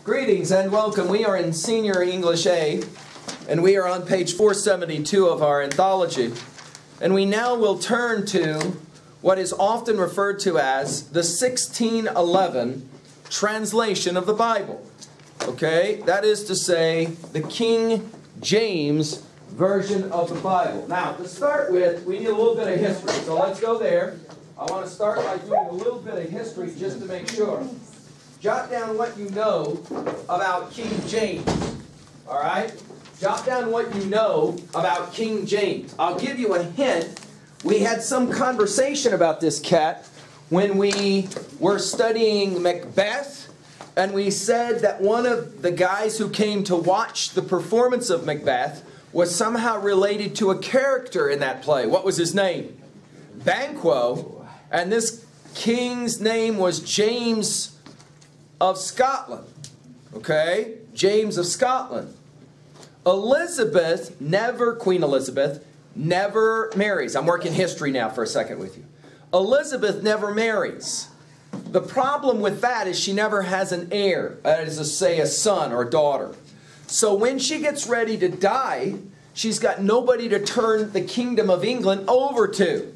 Greetings and welcome. We are in Senior English A, and we are on page 472 of our anthology. And we now will turn to what is often referred to as the 1611 translation of the Bible. Okay, that is to say, the King James version of the Bible. Now, to start with, we need a little bit of history. So let's go there. I want to start by doing a little bit of history just to make sure. Jot down what you know about King James. All right? Jot down what you know about King James. I'll give you a hint. We had some conversation about this cat when we were studying Macbeth, and we said that one of the guys who came to watch the performance of Macbeth was somehow related to a character in that play. What was his name? Banquo. And this king's name was James of Scotland. Okay? James of Scotland. Queen Elizabeth, never marries. I'm working history now for a second with you. Elizabeth never marries. The problem with that is she never has an heir. That is to say, a son or daughter. So when she gets ready to die, she's got nobody to turn the kingdom of England over to.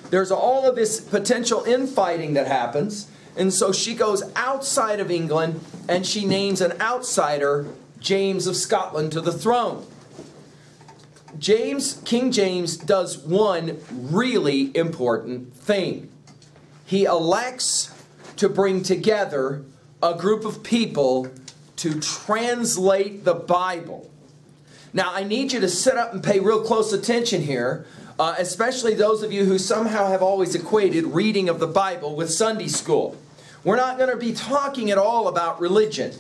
There's all of this potential infighting that happens. And so she goes outside of England and she names an outsider, James of Scotland, to the throne. King James does one really important thing. He elects to bring together a group of people to translate the Bible. Now, I need you to sit up and pay real close attention here, especially those of you who somehow have always equated reading of the Bible with Sunday school. We're not going to be talking at all about religion.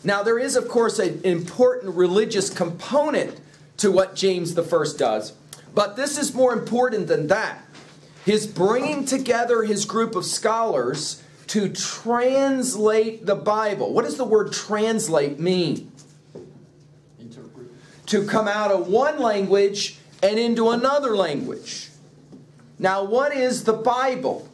Now, there is, of course, an important religious component to what James I does, but this is more important than that. His bringing together his group of scholars to translate the Bible. What does the word translate mean? Interpret. To come out of one language and into another language. Now, what is the Bible?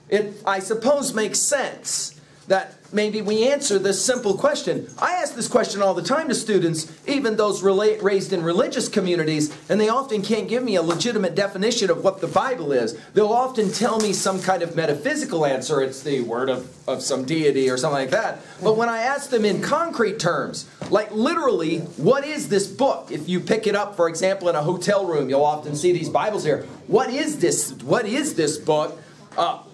It, I suppose, makes sense that maybe we answer this simple question. I ask this question all the time to students, even those raised in religious communities, and they often can't give me a legitimate definition of what the Bible is. They'll often tell me some kind of metaphysical answer. It's the word of some deity or something like that. But when I ask them in concrete terms, like literally, what is this book? If you pick it up, for example, in a hotel room, you'll often see these Bibles here. What is this? What is this book?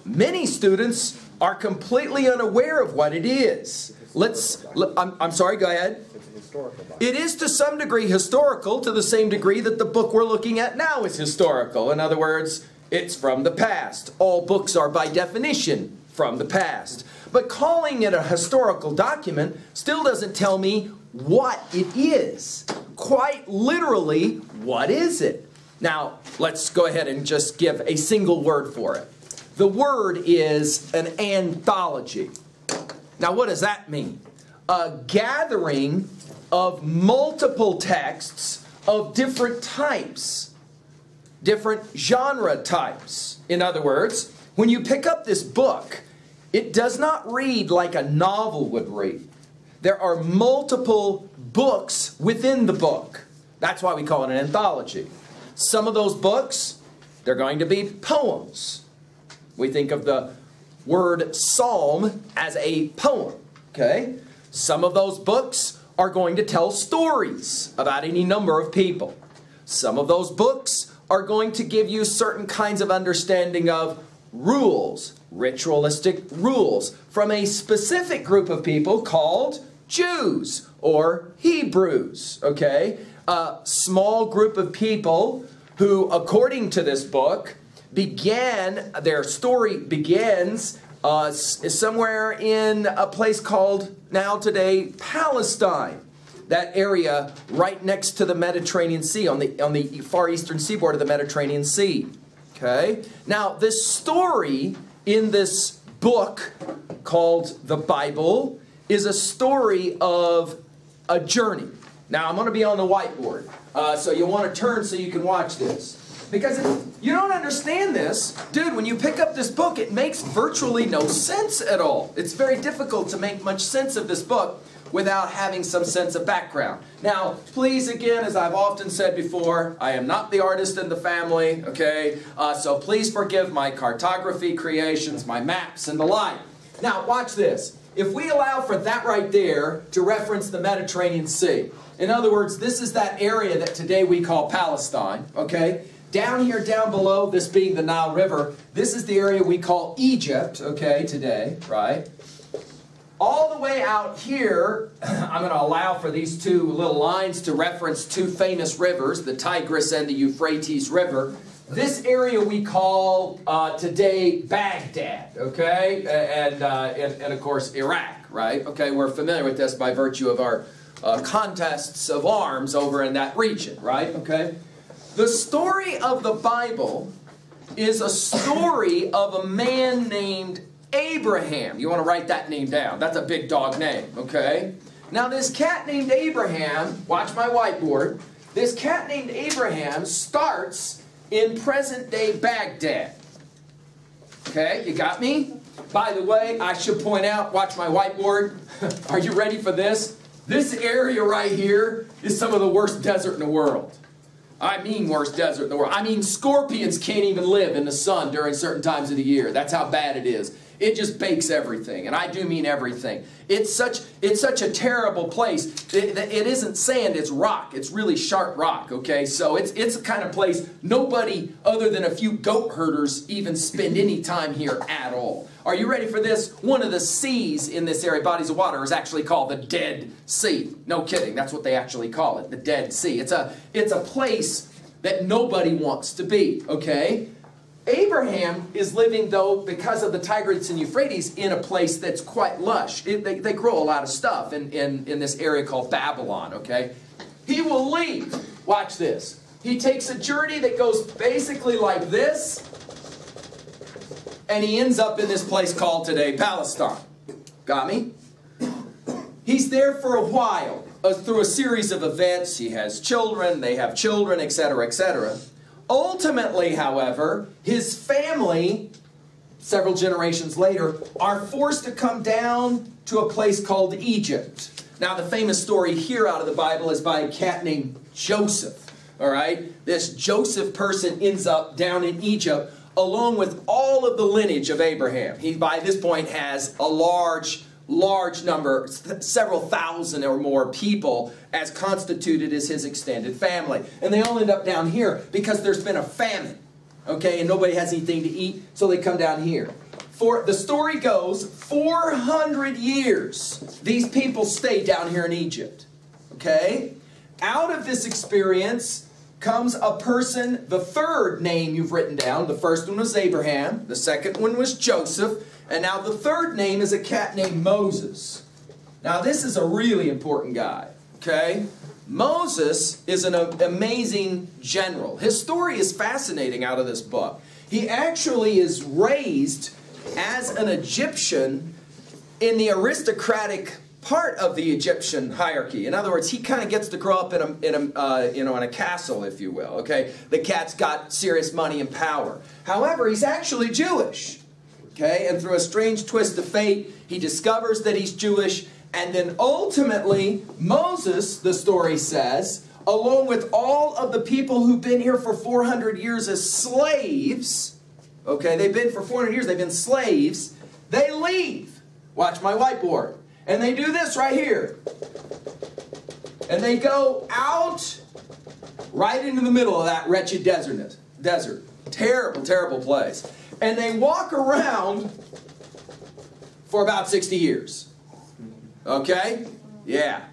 Many students are completely unaware of what it is. I'm sorry, go ahead. It's a historical Bible. It is to some degree historical, to the same degree that the book we're looking at now is historical. In other words, it's from the past. All books are by definition from the past. But calling it a historical document still doesn't tell me what it is. Quite literally, what is it? Now, let's go ahead and just give a single word for it. The word is an anthology. Now, what does that mean? A gathering of multiple texts of different types, different genre types. In other words, when you pick up this book, it does not read like a novel would read. There are multiple books within the book. That's why we call it an anthology. Some of those books, they're going to be poems. We think of the word psalm as a poem, okay? Some of those books are going to tell stories about any number of people. Some of those books are going to give you certain kinds of understanding of rules, ritualistic rules, from a specific group of people called Jews or Hebrews, okay? A small group of people who, according to this book, their story begins somewhere in a place called, now today, Palestine. That area right next to the Mediterranean Sea, on the far eastern seaboard of the Mediterranean Sea. Okay? Now, this story in this book called the Bible is a story of a journey. Now, I'm going to be on the whiteboard, so you'll want to turn so you can watch this. Because if you don't understand this, dude, when you pick up this book, it makes virtually no sense at all. It's very difficult to make much sense of this book without having some sense of background. Now, please, again, as I've often said before, I am not the artist in the family, okay? So please forgive my cartography creations, my maps, and the like. Now, watch this. If we allow for that right there to reference the Mediterranean Sea, in other words, this is that area that today we call Palestine, okay? Down here, down below, this being the Nile River, this is the area we call Egypt, okay, today, right? All the way out here, I'm going to allow for these two little lines to reference two famous rivers, the Tigris and the Euphrates River. This area we call today Baghdad, okay? And of course Iraq, right? Okay, we're familiar with this by virtue of our contests of arms over in that region, right? Okay. The story of the Bible is a story of a man named Abraham. You want to write that name down. That's a big dog name, okay? Now this cat named Abraham, watch my whiteboard, this cat named Abraham starts in present-day Baghdad. Okay, you got me? By the way, I should point out, watch my whiteboard. Are you ready for this? This area right here is some of the worst desert in the world. I mean worst desert in the world. I mean scorpions can't even live in the sun during certain times of the year. That's how bad it is. It just bakes everything, and I do mean everything. It's such a terrible place. It isn't sand, it's rock. It's really sharp rock, okay? So it's a kind of place nobody other than a few goat herders even spend any time here at all. Are you ready for this? One of the seas in this area, bodies of water, is actually called the Dead Sea. No kidding, that's what they actually call it, the Dead Sea. It's a place that nobody wants to be, okay? Abraham is living, though, because of the Tigris and Euphrates, in a place that's quite lush. They grow a lot of stuff in this area called Babylon, okay? He will leave. Watch this. He takes a journey that goes basically like this, and he ends up in this place called today Palestine. Got me? He's there for a while, through a series of events. He has children, they have children, etc., etc. Ultimately, however, his family, several generations later, are forced to come down to a place called Egypt. Now, the famous story here out of the Bible is by a cat named Joseph. All right? This Joseph person ends up down in Egypt along with all of the lineage of Abraham. He, by this point, has a large number, several thousand or more people as constituted as his extended family. And they all end up down here because there's been a famine, okay, and nobody has anything to eat, so they come down here. For the story goes, 400 years these people stay down here in Egypt, okay? Out of this experience comes a person, the third name you've written down. The first one was Abraham, the second one was Joseph, and now the third name is a cat named Moses. Now this is a really important guy, okay? Moses is an amazing general. His story is fascinating out of this book. He actually is raised as an Egyptian in the aristocratic part of the Egyptian hierarchy. In other words, he kind of gets to grow up in a castle, if you will, okay? The cat's got serious money and power. However, he's actually Jewish. Okay, and through a strange twist of fate, he discovers that he's Jewish, and then ultimately, Moses, the story says, along with all of the people who've been here for 400 years as slaves, okay, they've been for 400 years, they've been slaves, they leave. Watch my whiteboard. And they do this right here. And they go out right into the middle of that wretched desert. Terrible, terrible place. And they walk around for about 60 years. Okay? Yeah.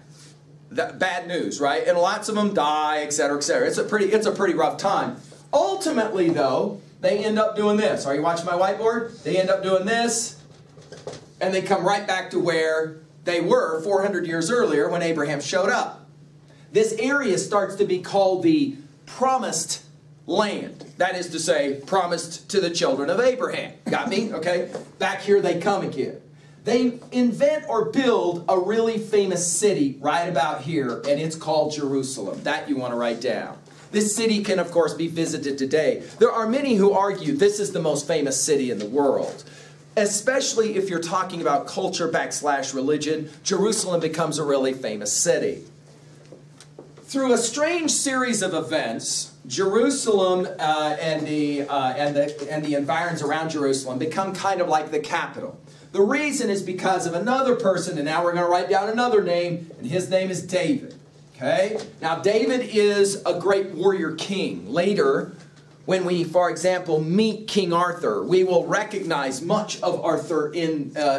Bad news, right? And lots of them die, etc., etc. It's a pretty rough time. Ultimately, though, they end up doing this. Are you watching my whiteboard? They end up doing this, and they come right back to where they were 400 years earlier when Abraham showed up. This area starts to be called the Promised Land. That is to say, promised to the children of Abraham. Got me? Okay? Back here they come again. They invent or build a really famous city right about here, and it's called Jerusalem. That you want to write down. This city can, of course, be visited today. There are many who argue this is the most famous city in the world. Especially if you're talking about culture / religion, Jerusalem becomes a really famous city. Through a strange series of events, Jerusalem and the environs around Jerusalem become kind of like the capital. The reason is because of another person, and now we're going to write down another name, and his name is David. Okay? Now, David is a great warrior king. Later, when we, for example, meet King Arthur, we will recognize much of Arthur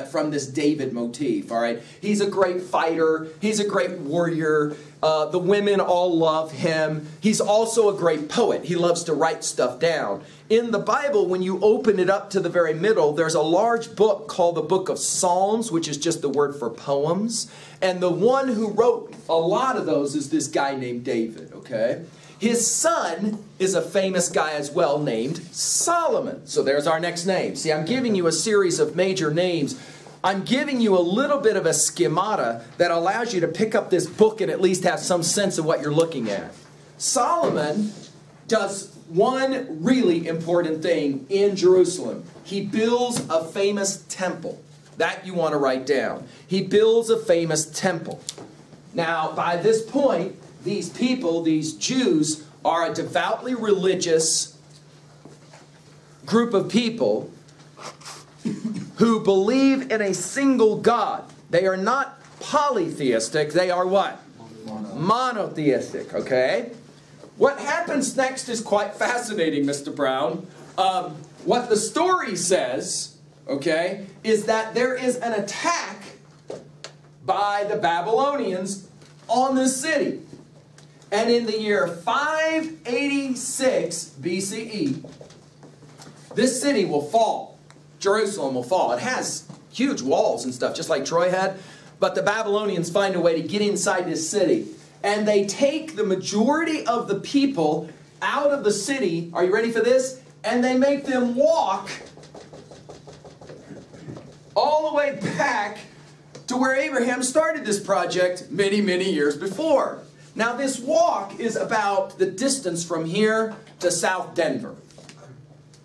from this David motif, all right? He's a great fighter. He's a great warrior. The women all love him. He's also a great poet. He loves to write stuff down. In the Bible, when you open it up to the very middle, there's a large book called the Book of Psalms, which is just the word for poems. And the one who wrote a lot of those is this guy named David, okay? His son is a famous guy as well named Solomon. So there's our next name. See, I'm giving you a series of major names. I'm giving you a little bit of a schemata that allows you to pick up this book and at least have some sense of what you're looking at. Solomon does one really important thing in Jerusalem. He builds a famous temple. That you want to write down. He builds a famous temple. Now, by this point, these people, these Jews, are a devoutly religious group of people who believe in a single God. They are not polytheistic. They are what? Monotheistic, okay? What happens next is quite fascinating, Mr. Brown. What the story says, okay, is that there is an attack by the Babylonians on this city. And in the year 586 BCE, this city will fall. Jerusalem will fall. It has huge walls and stuff, just like Troy had. But the Babylonians find a way to get inside this city. And they take the majority of the people out of the city. Are you ready for this? And they make them walk all the way back to where Abraham started this project many, many years before. Now, this walk is about the distance from here to South Denver.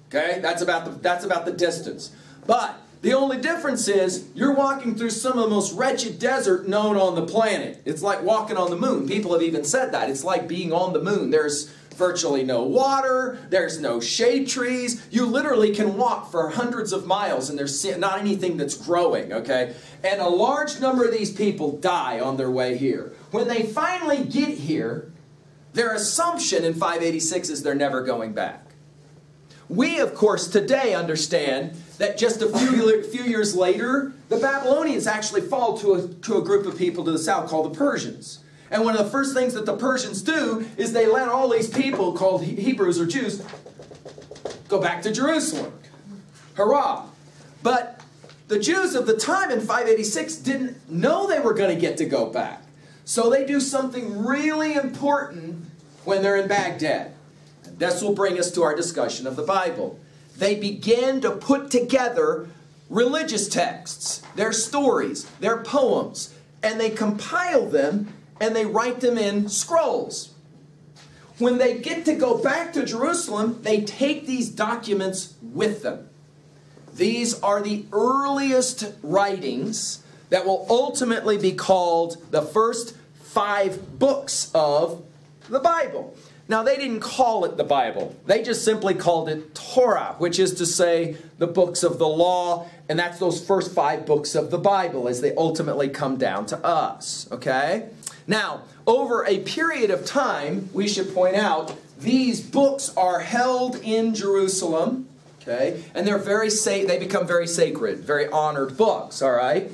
Okay? That's about the distance. But the only difference is you're walking through some of the most wretched desert known on the planet. It's like walking on the moon. People have even said that. It's like being on the moon. There's virtually no water. There's no shade trees. You literally can walk for hundreds of miles and there's not anything that's growing, okay? And a large number of these people die on their way here. When they finally get here, their assumption in 586 is they're never going back. We, of course, today understand that just a few years later, the Babylonians actually fall to a group of people to the south called the Persians. And one of the first things that the Persians do is they let all these people called Hebrews or Jews go back to Jerusalem. Hurrah! But the Jews of the time in 586 didn't know they were going to get to go back. So they do something really important when they're in Baghdad. This will bring us to our discussion of the Bible. They begin to put together religious texts, their stories, their poems, and they compile them and they write them in scrolls. When they get to go back to Jerusalem, they take these documents with them. These are the earliest writings that will ultimately be called the first 5 books of the Bible. Now, they didn't call it the Bible. They just simply called it Torah, which is to say the books of the law, and that's those first 5 books of the Bible as they ultimately come down to us, okay? Now, over a period of time, we should point out, these books are held in Jerusalem, okay? And they become very sacred, very honored books, all right?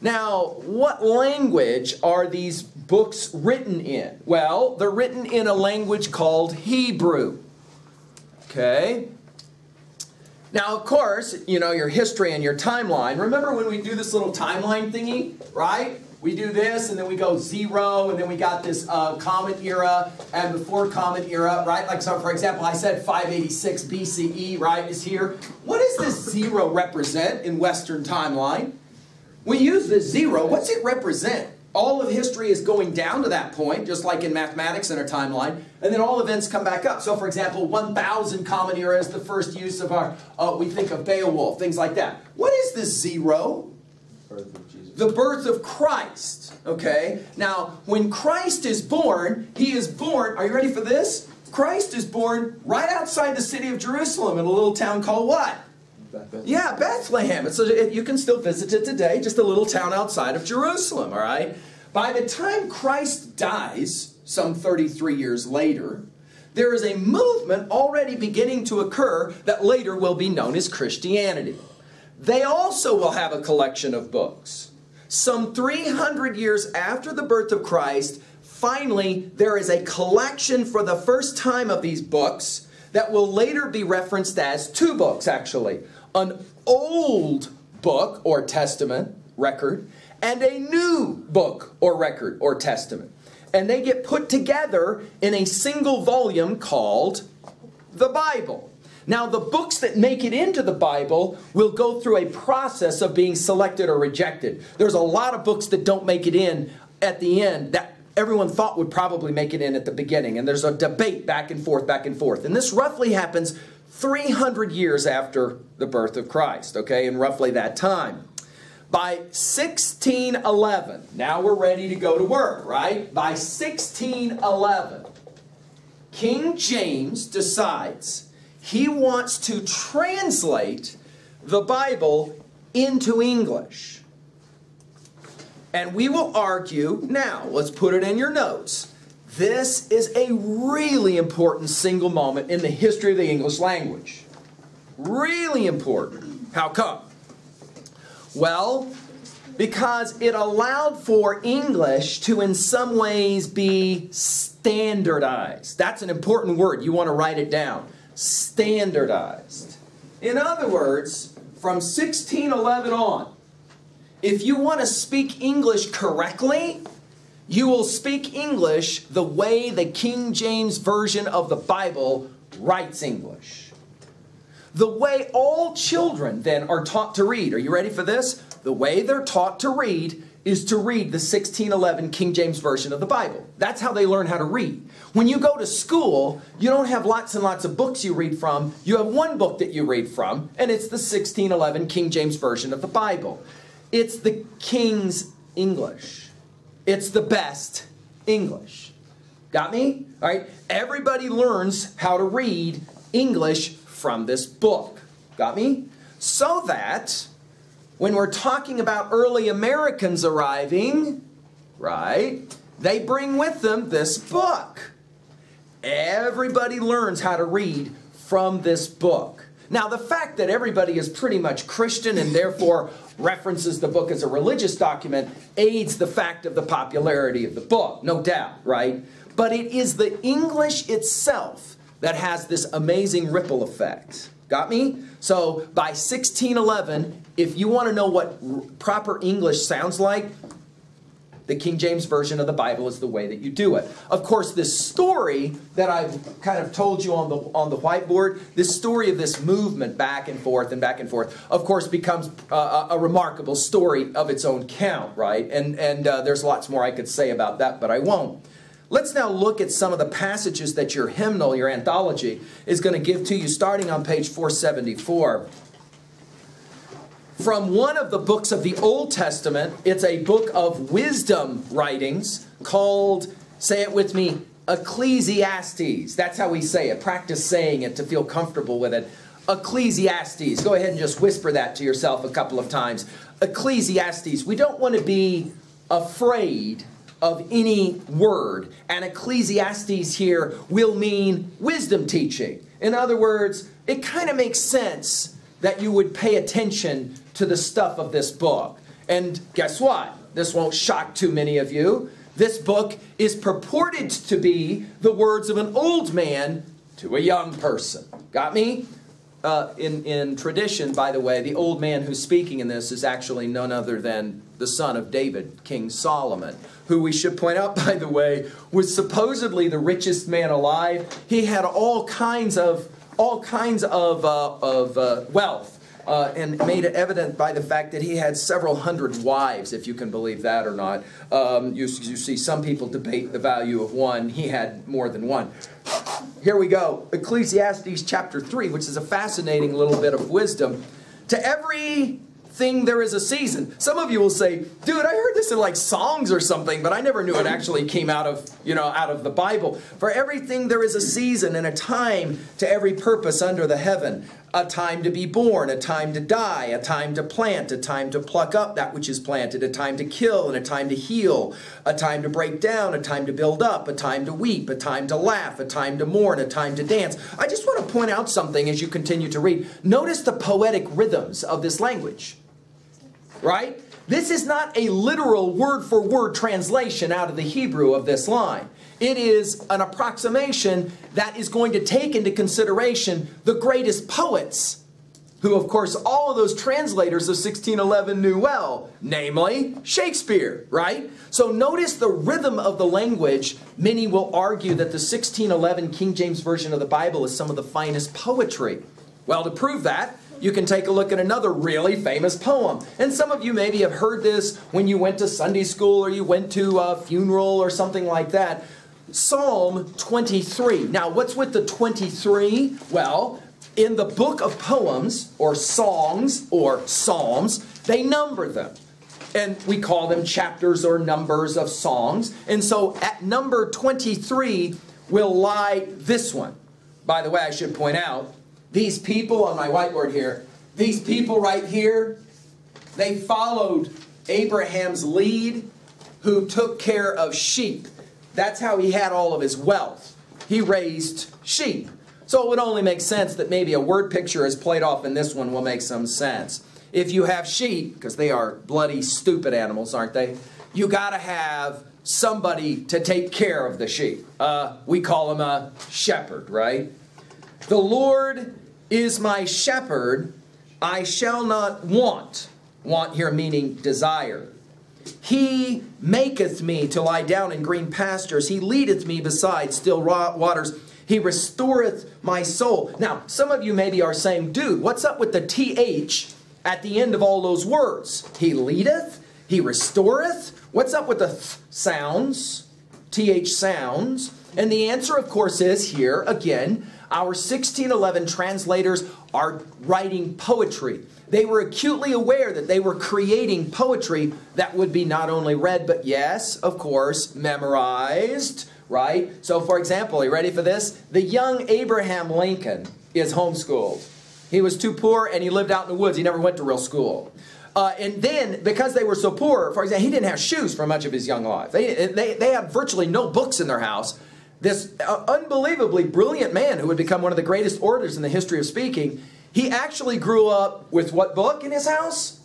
Now, what language are these books written in? Well, they're written in a language called Hebrew. Okay? Now, of course, you know, your history and your timeline. Remember when we do this little timeline thingy, right? We do this, and then we go 0, and then we got this Common Era, and before Common Era, right? Like, so, for example, I said 586 BCE, right, is here. What does this 0 represent in Western timeline? We use this 0. What's it represent? All of history is going down to that point, just like in mathematics in our timeline, and then all events come back up. So, for example, 1000 Common Era is the first use of our, we think of Beowulf, things like that. What is this 0? Birth of Jesus. The birth of Christ, okay? Now, when Christ is born, he is born, are you ready for this? Christ is born right outside the city of Jerusalem in a little town called what? Bethlehem. Yeah, Bethlehem. You can still visit it today, just a little town outside of Jerusalem, all right? By the time Christ dies, some 33 years later, there is a movement already beginning to occur that later will be known as Christianity. They also will have a collection of books. Some 300 years after the birth of Christ, finally, there is a collection for the first time of these books that will later be referenced as 2 books, actually. An old book or testament record and a new book or record or testament. And they get put together in a single volume called the Bible. Now, the books that make it into the Bible will go through a process of being selected or rejected. There's a lot of books that don't make it in at the end that everyone thought would probably make it in at the beginning. And there's a debate back and forth, back and forth. And this roughly happens 300 years after the birth of Christ, okay, in roughly that time. By 1611, now we're ready to go to work, right? By 1611, King James decides he wants to translate the Bible into English. And we will argue, now, let's put it in your notes. This is a really important single moment in the history of the English language. Really important. How come? Well, because it allowed for English to in some ways be standardized. That's an important word. You want to write it down. Standardized. In other words, from 1611 on, if you want to speak English correctly, you will speak English the way the King James Version of the Bible writes English. The way all children then are taught to read. Are you ready for this? The way they're taught to read is to read the 1611 King James Version of the Bible. That's how they learn how to read. When you go to school, you don't have lots and lots of books you read from. You have one book that you read from, and it's the 1611 King James Version of the Bible. It's the King's English. It's the best English. Got me? All right. Everybody learns how to read English from this book. Got me? So that when we're talking about early Americans arriving, right, they bring with them this book. Everybody learns how to read from this book. Now, the fact that everybody is pretty much Christian and therefore references the book as a religious document aids the fact of the popularity of the book, no doubt, right? But it is the English itself that has this amazing ripple effect. Got me? So by 1611, if you want to know what proper English sounds like, the King James Version of the Bible is the way that you do it. Of course, this story that I've kind of told you on the whiteboard, this story of this movement back and forth, of course becomes a remarkable story of its own count, right? And there's lots more I could say about that, but I won't. Let's now look at some of the passages that your hymnal, your anthology, is going to give to you, starting on page 474. From one of the books of the Old Testament, it's a book of wisdom writings called, say it with me, Ecclesiastes. That's how we say it. Practice saying it to feel comfortable with it. Ecclesiastes. Go ahead and just whisper that to yourself a couple of times. Ecclesiastes. We don't want to be afraid of any word. And Ecclesiastes here will mean wisdom teaching. In other words, it kind of makes sense that you would pay attention to the stuff of this book. And guess what? This won't shock too many of you. This book is purported to be the words of an old man to a young person. Got me? In tradition, by the way, the old man who's speaking in this is actually none other than the son of David, King Solomon, who we should point out, by the way, was supposedly the richest man alive. He had all kinds of wealth. and made it evident by the fact that he had several hundred wives, if you can believe that or not. You see some people debate the value of one. He had more than one. Here we go. Ecclesiastes chapter 3, which is a fascinating little bit of wisdom. To everything there is a season. Some of you will say, dude, I heard this in like songs or something, but I never knew it actually came out of, out of the Bible. For everything there is a season and a time to every purpose under the heaven. A time to be born, a time to die, a time to plant, a time to pluck up that which is planted, a time to kill and a time to heal, a time to break down, a time to build up, a time to weep, a time to laugh, a time to mourn, a time to dance. I just want to point out something as you continue to read. Notice the poetic rhythms of this language, right? This is not a literal word-for-word translation out of the Hebrew of this line. It is an approximation that is going to take into consideration the greatest poets, who, of course, all of those translators of 1611 knew well, namely Shakespeare, right? So notice the rhythm of the language. Many will argue that the 1611 King James Version of the Bible is some of the finest poetry. Well, to prove that, you can take a look at another really famous poem. And some of you maybe have heard this when you went to Sunday school or you went to a funeral or something like that. Psalm 23. Now, what's with the 23? Well, in the book of poems, or songs, or psalms, they number them. And we call them chapters or numbers of songs. And so at number 23 will lie this one. By the way, I should point out, these people on my whiteboard here, these people right here, they followed Abraham's lead, who took care of sheep. That's how he had all of his wealth. He raised sheep. So it would only make sense that maybe a word picture is played off in this one will make some sense. If you have sheep, because they are bloody stupid animals, aren't they? You got to have somebody to take care of the sheep. We call him a shepherd, right? The Lord is my shepherd, I shall not want. Want here meaning desire. He maketh me to lie down in green pastures. He leadeth me beside still waters. He restoreth my soul. Now, some of you maybe are saying, dude, what's up with the TH at the end of all those words? He leadeth, he restoreth. What's up with the th sounds, TH sounds? And the answer, of course, is here, again, our 1611 translators are writing poetry. They were acutely aware that they were creating poetry that would be not only read, but yes, of course, memorized, right? So, for example, are you ready for this? The young Abraham Lincoln is homeschooled. He was too poor and he lived out in the woods. He never went to real school. And then, because they were so poor, for example, he didn't have shoes for much of his young life. They had virtually no books in their house. This unbelievably brilliant man who would become one of the greatest orators in the history of speaking, he actually grew up with what book in his house?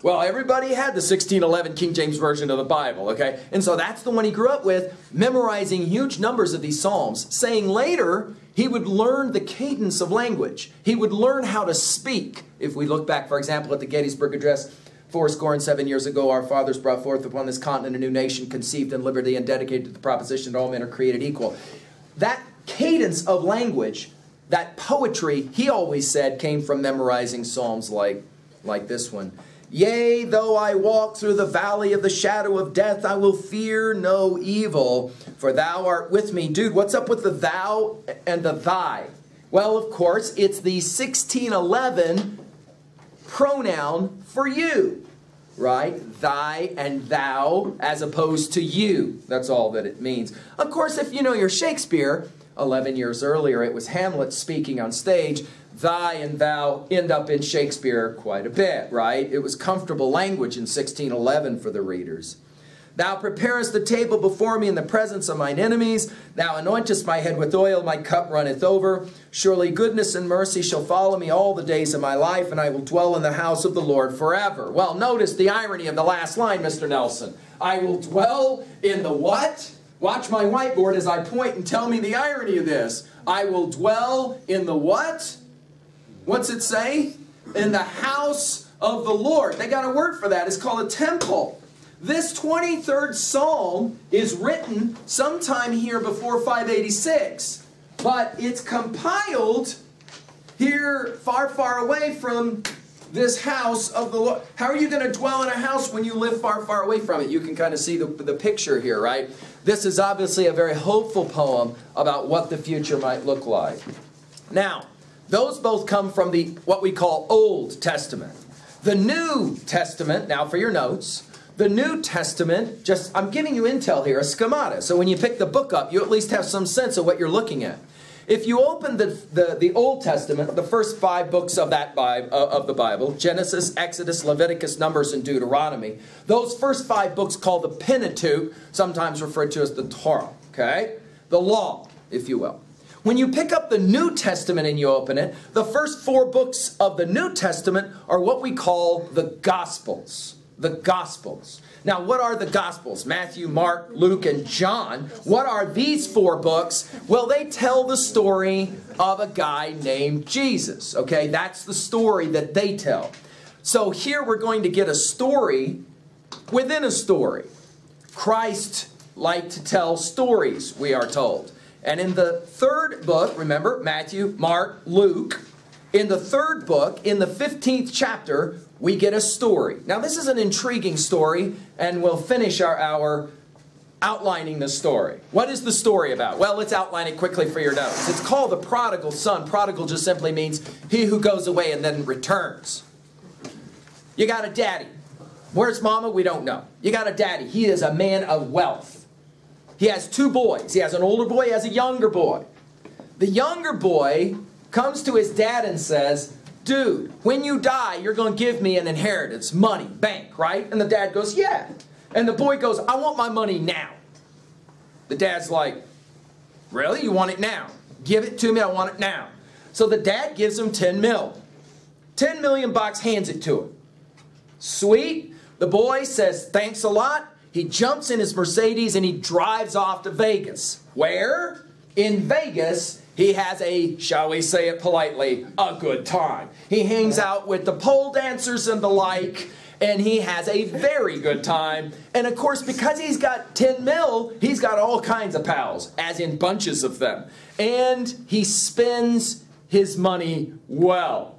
Well, everybody had the 1611 King James Version of the Bible, okay? And so that's the one he grew up with, memorizing huge numbers of these psalms, saying later he would learn the cadence of language. He would learn how to speak. If we look back, for example, at the Gettysburg Address, 77 years ago, our fathers brought forth upon this continent a new nation conceived in liberty and dedicated to the proposition that all men are created equal. That cadence of language, that poetry, he always said, came from memorizing psalms like this one. Yea, though I walk through the valley of the shadow of death, I will fear no evil, for thou art with me. Dude, what's up with the thou and the thy? Well, of course, it's the 1611 pronoun for you, right? Thy and thou as opposed to you. That's all that it means. Of course, if you know your Shakespeare, 11 years earlier it was Hamlet speaking on stage. Thy and thou end up in Shakespeare quite a bit, right? It was comfortable language in 1611 for the readers. Thou preparest the table before me in the presence of mine enemies. Thou anointest my head with oil, my cup runneth over. Surely goodness and mercy shall follow me all the days of my life, and I will dwell in the house of the Lord forever. Well, notice the irony of the last line, Mr. Nelson. I will dwell in the what? Watch my whiteboard as I point and tell me the irony of this. I will dwell in the what? What's it say? In the house of the Lord. They got a word for that. It's called a temple. This 23rd Psalm is written sometime here before 586, but it's compiled here far, far away from this house of the Lord. How are you going to dwell in a house when you live far, far away from it? You can kind of see the picture here, right? This is obviously a very hopeful poem about what the future might look like. Now, those both come from the what we call Old Testament. The New Testament, now for your notes, the New Testament, I'm giving you intel here, a schemata. So when you pick the book up, you at least have some sense of what you're looking at. If you open the Old Testament, the first 5 books of the Bible, Genesis, Exodus, Leviticus, Numbers, and Deuteronomy, those first 5 books called the Pentateuch, sometimes referred to as the Torah, okay? The law, if you will. When you pick up the New Testament and you open it, the first 4 books of the New Testament are what we call the Gospels. The Gospels. Now, what are the Gospels? Matthew, Mark, Luke, and John. What are these 4 books? Well, they tell the story of a guy named Jesus. Okay, that's the story that they tell. So here we're going to get a story within a story. Christ liked to tell stories, we are told. And in the 3rd book, remember, Matthew, Mark, Luke, in the 3rd book, in the 15th chapter, we get a story. Now, this is an intriguing story, and we'll finish our hour outlining the story. What is the story about? Well, let's outline it quickly for your notes. It's called the prodigal son. Prodigal just simply means he who goes away and then returns. You got a daddy. Where's mama? We don't know. You got a daddy. He is a man of wealth. He has 2 boys. He has an older boy, he has a younger boy. The younger boy comes to his dad and says, dude, when you die, you're going to give me an inheritance, money, bank, right? And the dad goes, yeah. And the boy goes, I want my money now. The dad's like, really? You want it now? Give it to me, I want it now. So the dad gives him 10 mil. 10 million bucks, hands it to him. Sweet. The boy says, thanks a lot. He jumps in his Mercedes and he drives off to Vegas. Where? In Vegas, he has a, shall we say it politely, a good time. He hangs out with the pole dancers and the like, and he has a very good time. And of course, because he's got 10 mil, he's got all kinds of pals, as in bunches of them. And he spends his money well.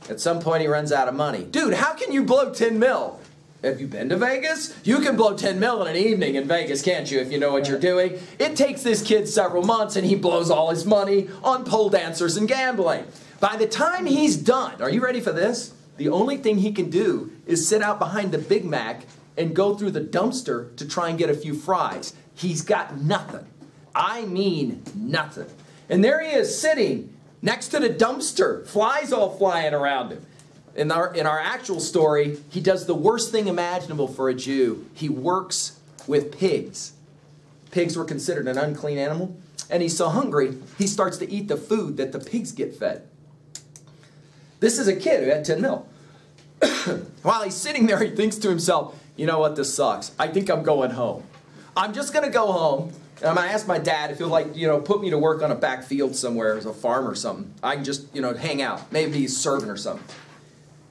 At some point, he runs out of money. Dude, how can you blow 10 mil? Have you been to Vegas? You can blow 10 mil in an evening in Vegas, can't you, if you know what you're doing? It takes this kid several months, and he blows all his money on pole dancers and gambling. By the time he's done, are you ready for this? The only thing he can do is sit out behind the Big Mac and go through the dumpster to try and get a few fries. He's got nothing. I mean nothing. And there he is sitting next to the dumpster, flies all flying around him. In our actual story, he does the worst thing imaginable for a Jew. He works with pigs. Pigs were considered an unclean animal. And he's so hungry, he starts to eat the food that the pigs get fed. This is a kid who had 10 mil. While he's sitting there, he thinks to himself, you know what, this sucks. I think I'm going home. I'm just going to go home. And I'm going to ask my dad if he'll, like, put me to work on a back field somewhere as a farm or something. I can just, hang out. Maybe he's serving or something.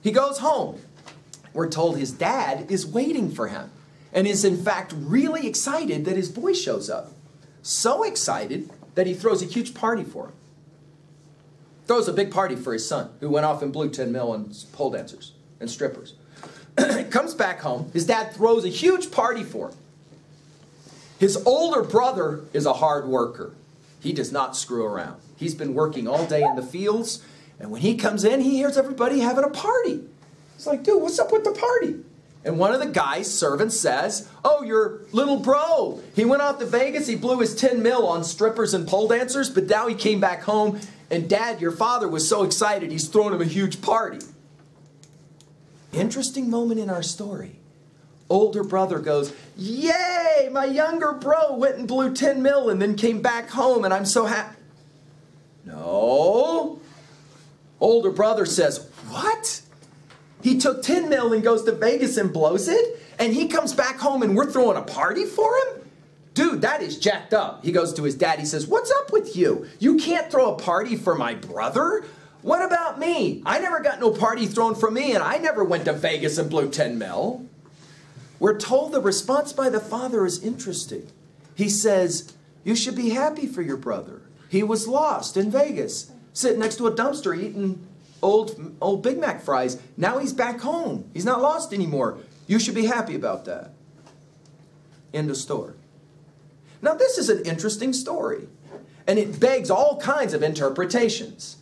He goes home. We're told his dad is waiting for him and is in fact really excited that his boy shows up. So excited that he throws a huge party for him. Throws a big party for his son who went off and blew 10 mil on pole dancers and strippers. Comes back home. His dad throws a huge party for him. His older brother is a hard worker. He does not screw around. He's been working all day in the fields. And when he comes in, he hears everybody having a party. He's like, dude, what's up with the party? And one of the guy's servants says, oh, your little bro. He went off to Vegas. He blew his 10 mil on strippers and pole dancers. But now he came back home. And Dad, your father, was so excited, he's throwing him a huge party. Interesting moment in our story. Older brother goes, yay, my younger bro went and blew 10 mil and then came back home. And I'm so happy. No. Older brother says, what? He took 10 mil and goes to Vegas and blows it? And he comes back home and we're throwing a party for him? Dude, that is jacked up. He goes to his dad. He says, what's up with you? You can't throw a party for my brother? What about me? I never got no party thrown for me, and I never went to Vegas and blew 10 mil. We're told the response by the father is interesting. He says, you should be happy for your brother. He was lost in Vegas, sitting next to a dumpster eating old Big Mac fries. Now he's back home. He's not lost anymore. You should be happy about that. End of story. Now this is an interesting story, and it begs all kinds of interpretations.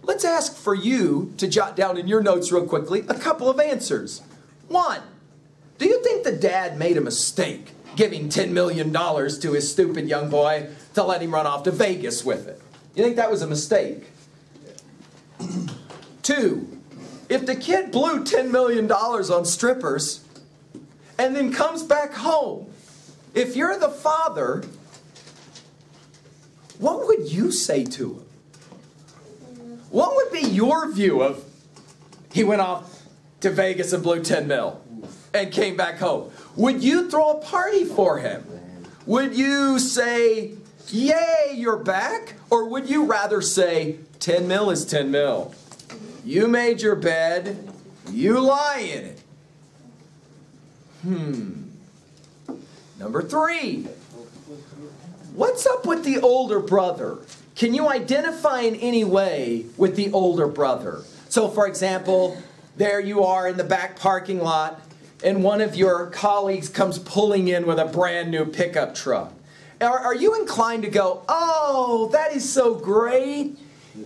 Let's ask for you to jot down in your notes real quickly a couple of answers. One, do you think the dad made a mistake giving $10 million to his stupid young boy to let him run off to Vegas with it? You think that was a mistake? Two, if the kid blew $10 million on strippers and then comes back home, if you're the father, what would you say to him? What would be your view of he went off to Vegas and blew 10 mil and came back home? Would you throw a party for him? Would you say, yay, you're back? Or would you rather say, 10 mil is 10 mil. You made your bed, you lie in it. Number three, what's up with the older brother? Can you identify in any way with the older brother? So for example, there you are in the back parking lot and one of your colleagues comes pulling in with a brand new pickup truck. Are you inclined to go, oh, that is so great.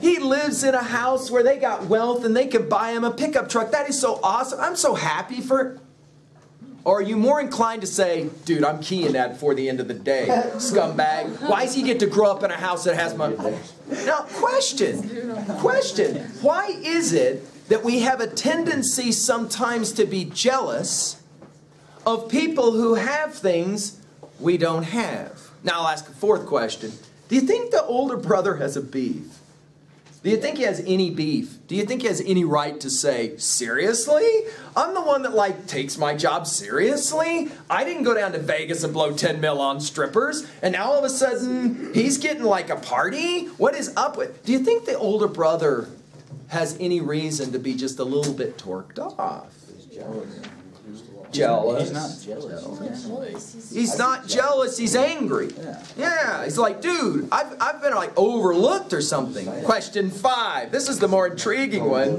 He lives in a house where they got wealth and they can buy him a pickup truck. That is so awesome. I'm so happy for... Or are you more inclined to say, dude, I'm keying that before the end of the day, scumbag. Why does he get to grow up in a house that has money? Now, question. Why is it that we have a tendency sometimes to be jealous of people who have things we don't have? Now, I'll ask a fourth question. Do you think the older brother has a beef? Do you think he has any beef? Do you think he has any right to say, seriously? I'm the one that takes my job seriously? I didn't go down to Vegas and blow 10 mil on strippers, and now all of a sudden he's getting a party? What is up with? Do you think the older brother has any reason to be just a little bit torqued off? Jealous. He's not jealous. He's not jealous, he's angry. Yeah, he's like, dude, I've been overlooked or something. Question 5. This is the more intriguing one.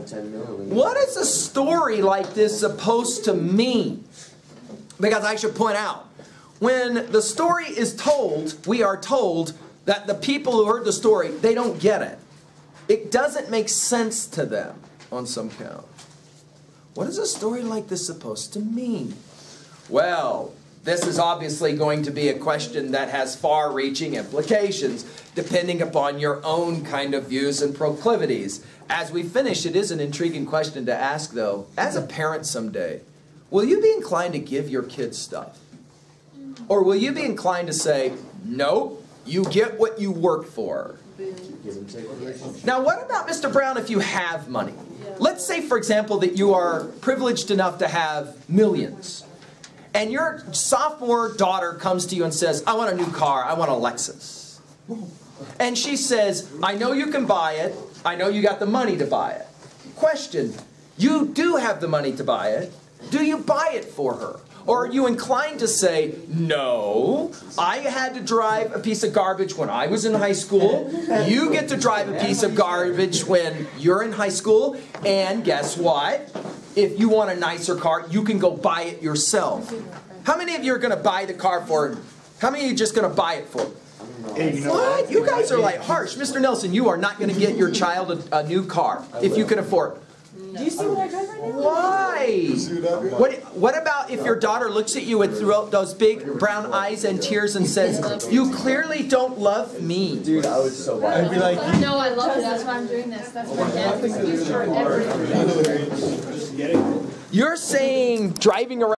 What is a story like this supposed to mean? Because I should point out, when the story is told, we are told that the people who heard the story, they don't get it. It doesn't make sense to them on some count. What is a story like this supposed to mean? Well, this is obviously going to be a question that has far-reaching implications, depending upon your own kind of views and proclivities. As we finish, it is an intriguing question to ask, though. As a parent someday, will you be inclined to give your kids stuff? Or will you be inclined to say, nope, you get what you work for? Now, what about, Mr. Brown, if you have money? Let's say, for example, that you are privileged enough to have millions. And your sophomore daughter comes to you and says, I want a new car. I want a Lexus. And she says, I know you can buy it. I know you got the money to buy it. Question, you do have the money to buy it. Do you buy it for her? Or are you inclined to say, no, I had to drive a piece of garbage when I was in high school. You get to drive a piece of garbage when you're in high school. And guess what? If you want a nicer car, you can go buy it yourself. How many of you are going to buy the car for? How many of you are just going to buy it for? What? You guys are harsh. Mr. Nelson, you are not going to get your child a new car if you can afford it. Do you see what I drive right now? Why? What about if your daughter looks at you with those big brown eyes and tears and says, you clearly don't love me? Dude, I was so bad. I'd be like, no, I love it. That's why I'm doing this. That's my dad's excuse for everything. You're saying driving around